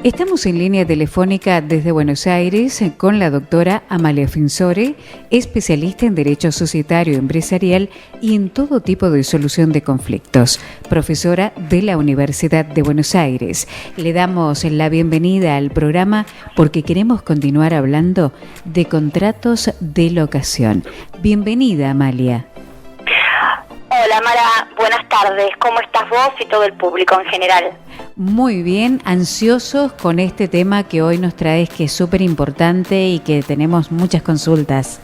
Estamos en línea telefónica desde Buenos Aires con la doctora Amalia Finsore, especialista en Derecho Societario Empresarial y en todo tipo de solución de conflictos, profesora de la Universidad de Buenos Aires. Le damos la bienvenida al programa porque queremos continuar hablando de contratos de locación. Bienvenida, Amalia. Hola Mara, buenas tardes. ¿Cómo estás vos y todo el público en general? Muy bien, ansiosos con este tema que hoy nos traes, que es súper importante y que tenemos muchas consultas.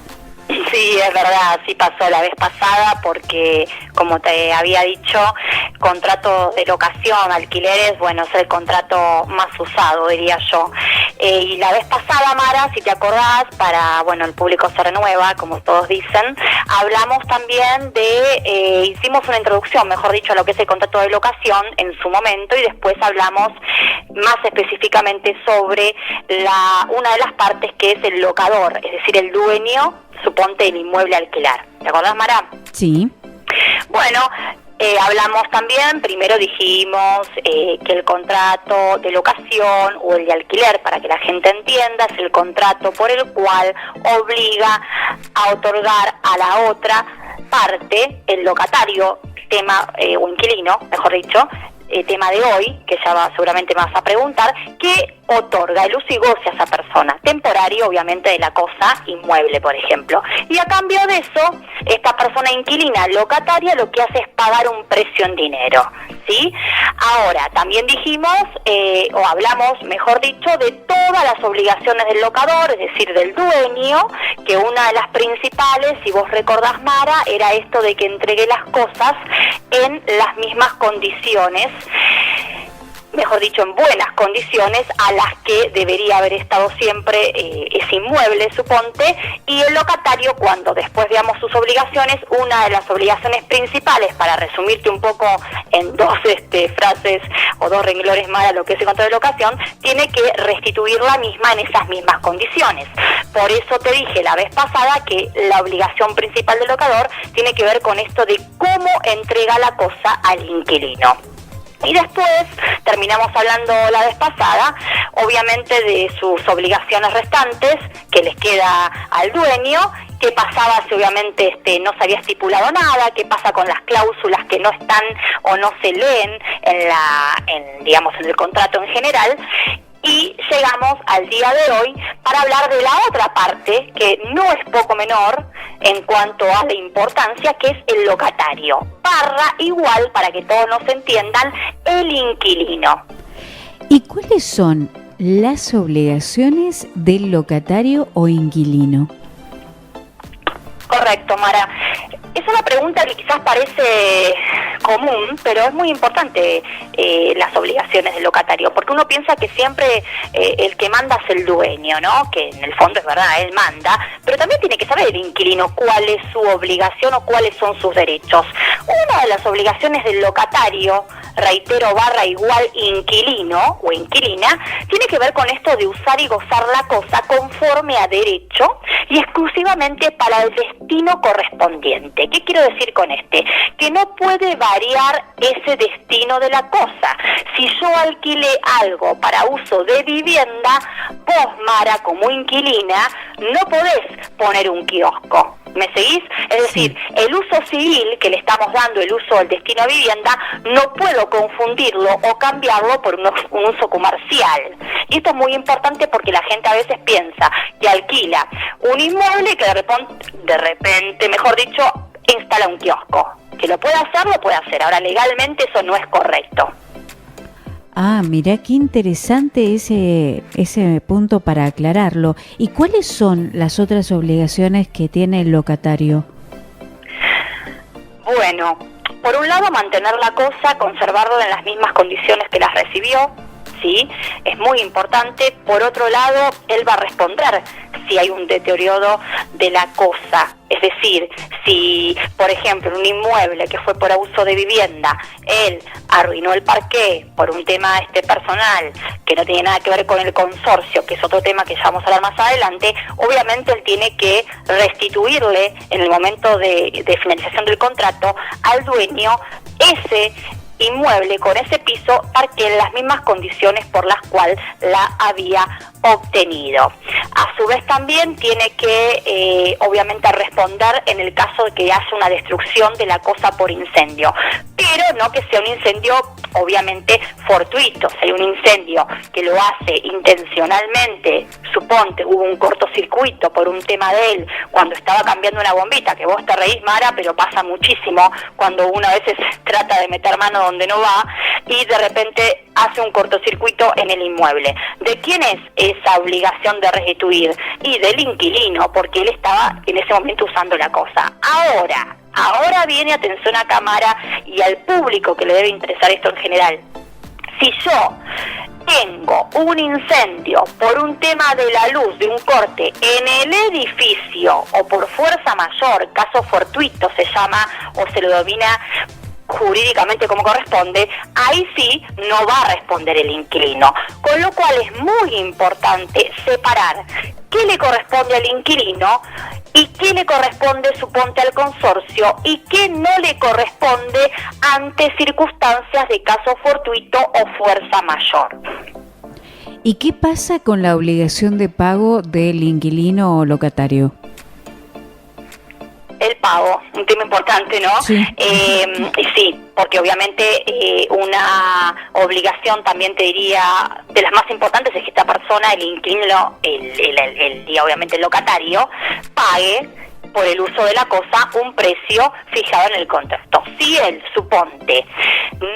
Sí, es verdad, sí pasó la vez pasada porque, como te había dicho, contrato de locación, alquileres, bueno, es el contrato más usado, diría yo. Y la vez pasada, Mara, si te acordás, el público se renueva, como todos dicen, hablamos también hicimos una introducción, mejor dicho, a lo que es el contrato de locación en su momento, y después hablamos más específicamente sobre una de las partes que es el locador, es decir, el dueño, suponte, el inmueble a alquilar. ¿Te acordás, Mara? Sí. Bueno, hablamos también, primero dijimos que el contrato de locación o el de alquiler, para que la gente entienda, es el contrato por el cual obliga a otorgar a la otra parte, el locatario, o inquilino, mejor dicho, tema de hoy, que ya seguramente me vas a preguntar, que otorga el uso y goce a esa persona, temporario obviamente de la cosa inmueble, por ejemplo. Y a cambio de eso, esta persona inquilina locataria lo que hace es pagar un precio en dinero, ¿sí? Ahora, también dijimos, o hablamos, mejor dicho, de todas las obligaciones del locador, es decir, del dueño, que una de las principales, si vos recordás, Mara, era esto de que entregue las cosas en las mismas condiciones, mejor dicho, en buenas condiciones a las que debería haber estado siempre ese inmueble, suponte, y el locatario, cuando después veamos sus obligaciones, una de las obligaciones principales, para resumirte un poco en dos frases o dos renglones más a lo que es el contrato de locación, tiene que restituir la misma en esas mismas condiciones. Por eso te dije la vez pasada que la obligación principal del locador tiene que ver con esto de cómo entrega la cosa al inquilino. Y después terminamos hablando la vez pasada, obviamente, de sus obligaciones restantes que les queda al dueño, qué pasaba si obviamente no se había estipulado nada, qué pasa con las cláusulas que no están o no se leen en el contrato en general. Y llegamos al día de hoy para hablar de la otra parte, que no es poco menor en cuanto a la importancia, que es el locatario. Igual, para que todos nos entiendan, el inquilino. ¿Y cuáles son las obligaciones del locatario o inquilino? Correcto, Mara. Es una pregunta que quizás parece común, pero es muy importante las obligaciones del locatario, porque uno piensa que siempre el que manda es el dueño, ¿no? Que en el fondo es verdad, él manda, pero también tiene que saber el inquilino cuál es su obligación o cuáles son sus derechos. Una de las obligaciones del locatario, reitero, igual inquilino o inquilina, tiene que ver con esto de usar y gozar la cosa conforme a derecho y exclusivamente para el destino correspondiente. ¿Qué quiero decir con Que no puede variar ese destino de la cosa. Si yo alquilé algo para uso de vivienda, vos, Mara, como inquilina, no podés poner un kiosco. ¿Me seguís? Es decir, el uso civil que le estamos dando, el uso del destino a vivienda, no puedo confundirlo o cambiarlo por un uso comercial. Y esto es muy importante porque la gente a veces piensa que alquila un inmueble que de repente, mejor dicho, instala un kiosco. Que lo puede hacer. Ahora, legalmente eso no es correcto. Ah, mirá qué interesante ese punto para aclararlo. ¿Y cuáles son las otras obligaciones que tiene el locatario? Bueno, por un lado, mantener la cosa, conservarlo en las mismas condiciones que las recibió, ¿sí? Es muy importante. Por otro lado, él va a responder si hay un deterioro de la cosa. Es decir, si, por ejemplo, un inmueble que fue por abuso de vivienda, él arruinó el parqué por un tema personal que no tiene nada que ver con el consorcio, que es otro tema que ya vamos a hablar más adelante, obviamente él tiene que restituirle en el momento de finalización del contrato al dueño ese inmueble con ese piso parqué en las mismas condiciones por las cuales la había obtenido. A su vez también tiene que obviamente responder en el caso de que haya una destrucción de la cosa por incendio, pero no que sea un incendio obviamente fortuito. Si hay un incendio que lo hace intencionalmente, suponte hubo un cortocircuito por un tema de él cuando estaba cambiando una bombita, que vos te reís, Mara, pero pasa muchísimo cuando uno a veces trata de meter mano donde no va y de repente hace un cortocircuito en el inmueble. ¿De quién es esa obligación de restituir? Y del inquilino, porque él estaba en ese momento usando la cosa. Ahora viene, atención a cámara y al público que le debe interesar esto en general. Si yo tengo un incendio por un tema de la luz, de un corte en el edificio o por fuerza mayor, caso fortuito se llama o se lo denomina jurídicamente como corresponde, ahí sí no va a responder el inquilino. Con lo cual es muy importante separar qué le corresponde al inquilino y qué le corresponde, suponte, al consorcio y qué no le corresponde ante circunstancias de caso fortuito o fuerza mayor. ¿Y qué pasa con la obligación de pago del inquilino o locatario? El pago, un tema importante, ¿no? Sí, sí, porque obviamente una obligación también te diría de las más importantes es que esta persona, el inquilino, y obviamente el locatario, pague por el uso de la cosa un precio fijado en el contrato. Si él, suponte,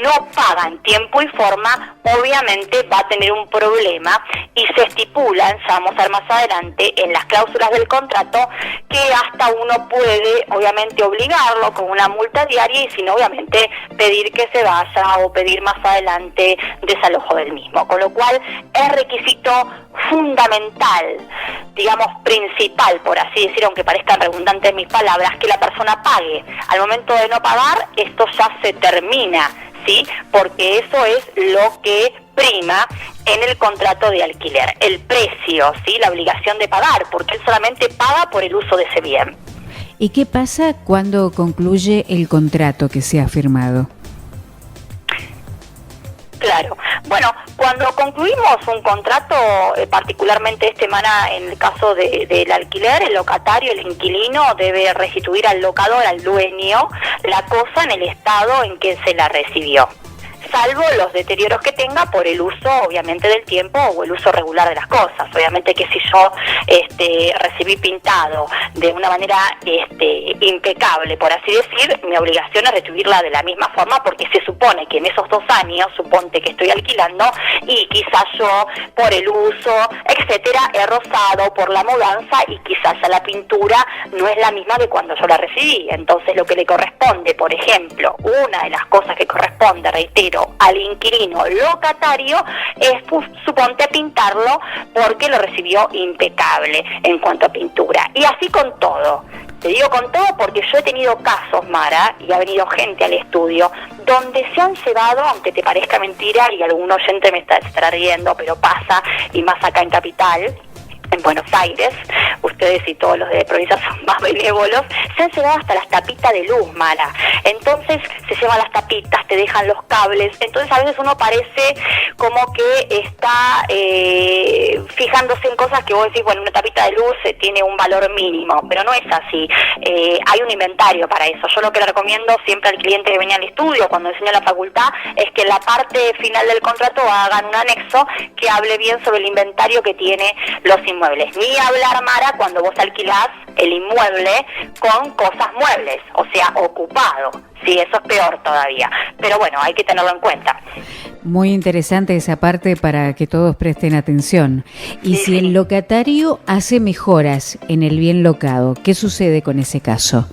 no paga en tiempo y forma, obviamente va a tener un problema y se estipulan, ya vamos a ver más adelante, en las cláusulas del contrato, que hasta uno puede, obviamente, obligarlo con una multa diaria y si no, obviamente, pedir que se vaya o pedir más adelante desalojo del mismo. Con lo cual, es requisito fundamental, digamos, principal, por así decir, aunque parezcan redundantes mis palabras, que la persona pague. Al momento de no pagar, esto ya se termina, ¿sí? Porque eso es lo que prima en el contrato de alquiler, el precio, ¿sí? La obligación de pagar, porque él solamente paga por el uso de ese bien. ¿Y qué pasa cuando concluye el contrato que se ha firmado? Claro. Bueno, cuando concluimos un contrato, particularmente Mara, en el caso del alquiler, el locatario, el inquilino, debe restituir al locador, al dueño, la cosa en el estado en que se la recibió, salvo los deterioros que tenga por el uso, obviamente, del tiempo o el uso regular de las cosas. Obviamente que si yo recibí pintado de una manera impecable, por así decir, mi obligación es restituirla de la misma forma, porque se supone que en esos 2 años, suponte que estoy alquilando, y quizás yo, por el uso, etcétera, he rozado por la mudanza y quizás ya la pintura no es la misma que cuando yo la recibí. Entonces lo que le corresponde, por ejemplo, una de las cosas que corresponde, reitero, al inquilino locatario es, suponte, pintarlo porque lo recibió impecable en cuanto a pintura. Y así con todo. Te digo con todo porque yo he tenido casos, Mara, y ha venido gente al estudio, donde se han llevado, aunque te parezca mentira, y algún oyente me estará riendo, pero pasa, y más acá en Capital, en Buenos Aires, ustedes y todos los de provincia son más benévolos, se han llevado hasta las tapitas de luz, Mara. Entonces se llevan las tapitas, te dejan los cables, entonces a veces uno parece como que está fijándose en cosas que vos decís, bueno, una tapita de luz tiene un valor mínimo, pero no es así. Hay un inventario para eso. Yo lo que le recomiendo siempre al cliente que venía al estudio, cuando enseño la facultad, es que en la parte final del contrato hagan un anexo que hable bien sobre el inventario que tiene los inmuebles. Ni hablar, Mara, cuando vos alquilás el inmueble con cosas muebles, o sea, ocupado. Sí, eso es peor todavía. Pero bueno, hay que tenerlo en cuenta. Muy interesante esa parte para que todos presten atención. Y si el locatario hace mejoras en el bien locado, ¿qué sucede con ese caso?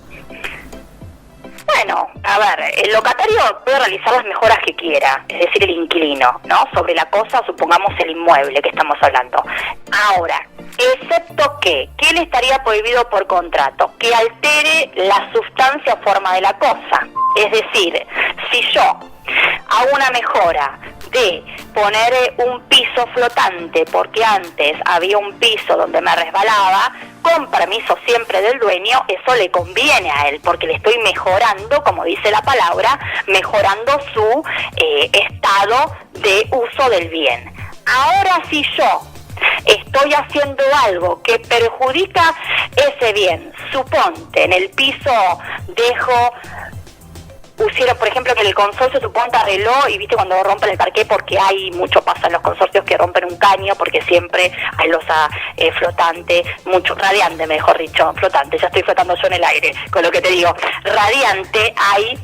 Bueno, a ver, el locatario puede realizar las mejoras que quiera, es decir, el inquilino, ¿no? Sobre la cosa, supongamos el inmueble que estamos hablando. Ahora, excepto que le estaría prohibido por contrato, que altere la sustancia o forma de la cosa. Es decir, si yo hago una mejora de poner un piso flotante, porque antes había un piso donde me resbalaba, con permiso siempre del dueño, eso le conviene a él, porque le estoy mejorando, como dice la palabra, mejorando su estado de uso del bien. Ahora, si yo estoy haciendo algo que perjudica ese bien, suponte, en el piso pusieron, por ejemplo, que el consorcio suponte arregló, y viste cuando rompen el parqué, porque hay mucho pasa en los consorcios que rompen un caño, porque siempre hay losa flotante, mucho radiante, mejor dicho, flotante, ya estoy flotando yo en el aire, con lo que te digo, radiante hay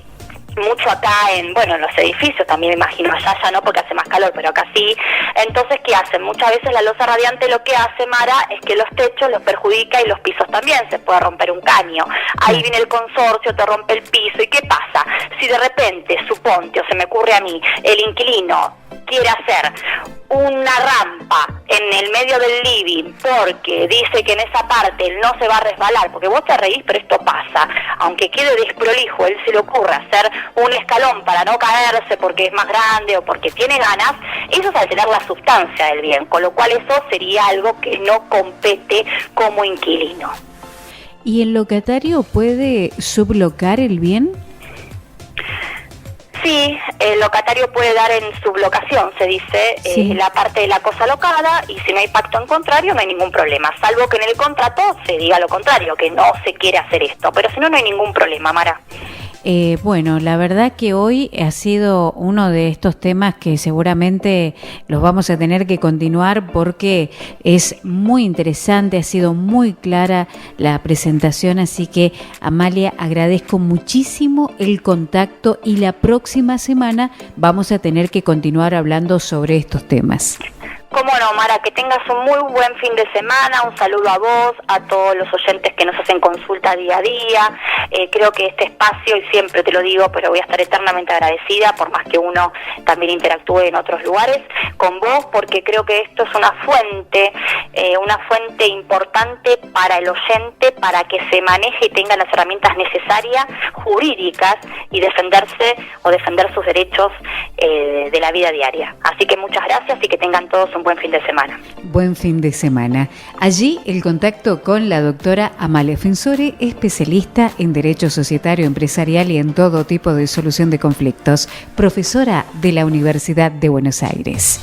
mucho acá en los edificios, también me imagino, allá ya no porque hace más calor, pero acá sí. Entonces, ¿qué hacen? Muchas veces la losa radiante lo que hace, Mara, es que los techos los perjudica y los pisos también, se puede romper un caño. Ahí viene el consorcio, te rompe el piso, ¿y qué pasa? Si de repente, suponte, o se me ocurre a mí, el inquilino quiere hacer una rampa en el medio del living porque dice que en esa parte él no se va a resbalar, porque vos te reís, pero esto pasa, aunque quede desprolijo, él se le ocurre hacer un escalón para no caerse porque es más grande o porque tiene ganas, eso es alterar la sustancia del bien, con lo cual eso sería algo que no compete como inquilino. ¿Y el locatario puede sublocar el bien? Sí, el locatario puede dar en sublocación, se dice, sí, la parte de la cosa locada, y si no hay pacto en contrario no hay ningún problema, salvo que en el contrato se diga lo contrario, que no se quiere hacer esto, pero si no, no hay ningún problema, Mara. Bueno, la verdad que hoy ha sido uno de estos temas que seguramente los vamos a tener que continuar porque es muy interesante, ha sido muy clara la presentación, así que Amalia, agradezco muchísimo el contacto y la próxima semana vamos a tener que continuar hablando sobre estos temas. Cómo no, Mara, que tengas un muy buen fin de semana, un saludo a vos, a todos los oyentes que nos hacen consulta día a día. Creo que este espacio, y siempre te lo digo, pero voy a estar eternamente agradecida, por más que uno también interactúe en otros lugares, con vos, porque creo que esto es una fuente importante para el oyente, para que se maneje y tenga las herramientas necesarias, jurídicas, y defender sus derechos de la vida diaria. Así que muchas gracias y que tengan todos un buen fin de semana. Buen fin de semana. Allí el contacto con la doctora Amalia Finzore, especialista en Derecho Societario Empresarial y en todo tipo de solución de conflictos, profesora de la Universidad de Buenos Aires.